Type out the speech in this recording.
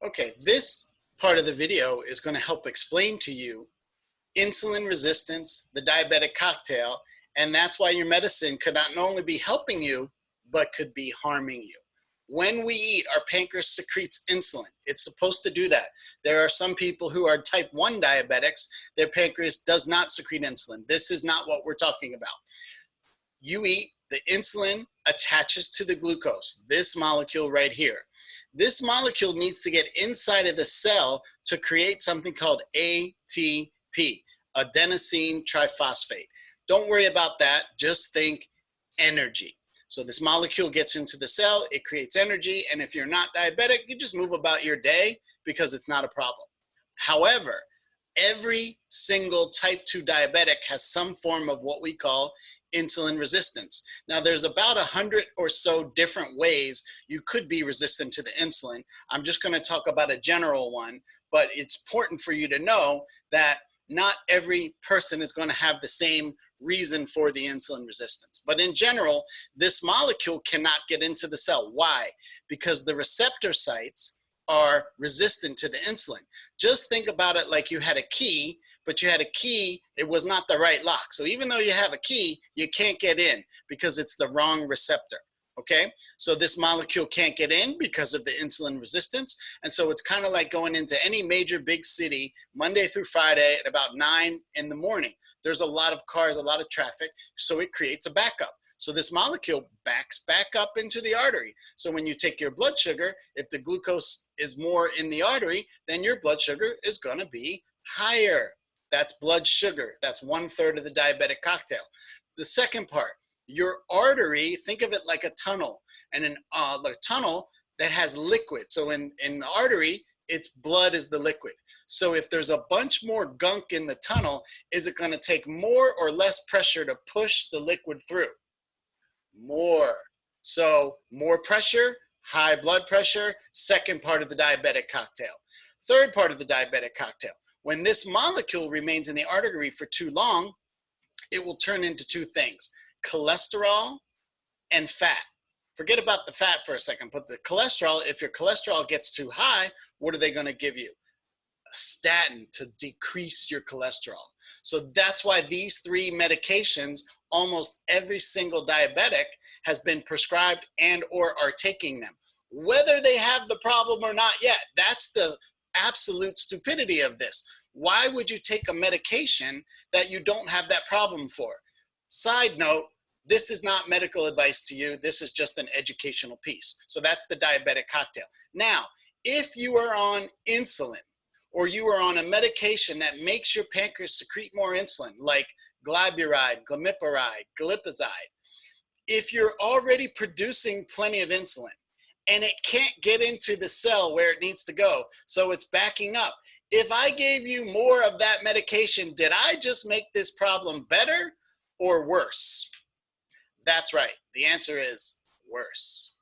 Okay, this part of the video is going to help explain to you insulin resistance, the diabetic cocktail, and that's why your medicine could not only be helping you, but could be harming you. When we eat, our pancreas secretes insulin. It's supposed to do that. There are some people who are type 1 diabetics, their pancreas does not secrete insulin. This is not what we're talking about. You eat, the insulin attaches to the glucose, this molecule right here. This molecule needs to get inside of the cell to create something called ATP, adenosine triphosphate. Don't worry about that, just think energy. So this molecule gets into the cell, it creates energy, and if you're not diabetic, you just move about your day because it's not a problem. However, every single type 2 diabetic has some form of what we call insulin resistance. Now there's about 100 or so different ways you could be resistant to the insulin. I'm just going to talk about a general one, but it's important for you to know that not every person is going to have the same reason for the insulin resistance. But in general, this molecule cannot get into the cell. Why? Because the receptor sites are resistant to the insulin. Just think about it like you had a key, but you had a key, it was not the right lock. So even though you have a key, you can't get in because it's the wrong receptor, okay? So this molecule can't get in because of the insulin resistance. And so it's kind of like going into any major big city Monday through Friday at about 9 in the morning. There's a lot of cars, a lot of traffic, so it creates a backup. So this molecule backs back up into the artery. So when you take your blood sugar, if the glucose is more in the artery, then your blood sugar is gonna be higher. That's blood sugar. That's 1/3 of the diabetic cocktail. The second part, your artery, think of it like a tunnel, and a tunnel that has liquid. So in the artery, its blood is the liquid. So if there's a bunch more gunk in the tunnel, is it going to take more or less pressure to push the liquid through? More. So more pressure, high blood pressure, second part of the diabetic cocktail. Third part of the diabetic cocktail. When this molecule remains in the artery for too long, it will turn into two things, cholesterol and fat. Forget about the fat for a second, but the cholesterol, if your cholesterol gets too high, what are they going to give you? A statin to decrease your cholesterol. So that's why these three medications, almost every single diabetic has been prescribed and or are taking them. Whether they have the problem or not yet, that's the absolute stupidity of this. Why would you take a medication that you don't have that problem for? Side note, this is not medical advice to you. This is just an educational piece. So that's the diabetic cocktail. Now, if you are on insulin or you are on a medication that makes your pancreas secrete more insulin, like Glipizide, Glipizide, if you're already producing plenty of insulin and it can't get into the cell where it needs to go, so it's backing up. If I gave you more of that medication, did I just make this problem better or worse? That's right. The answer is worse.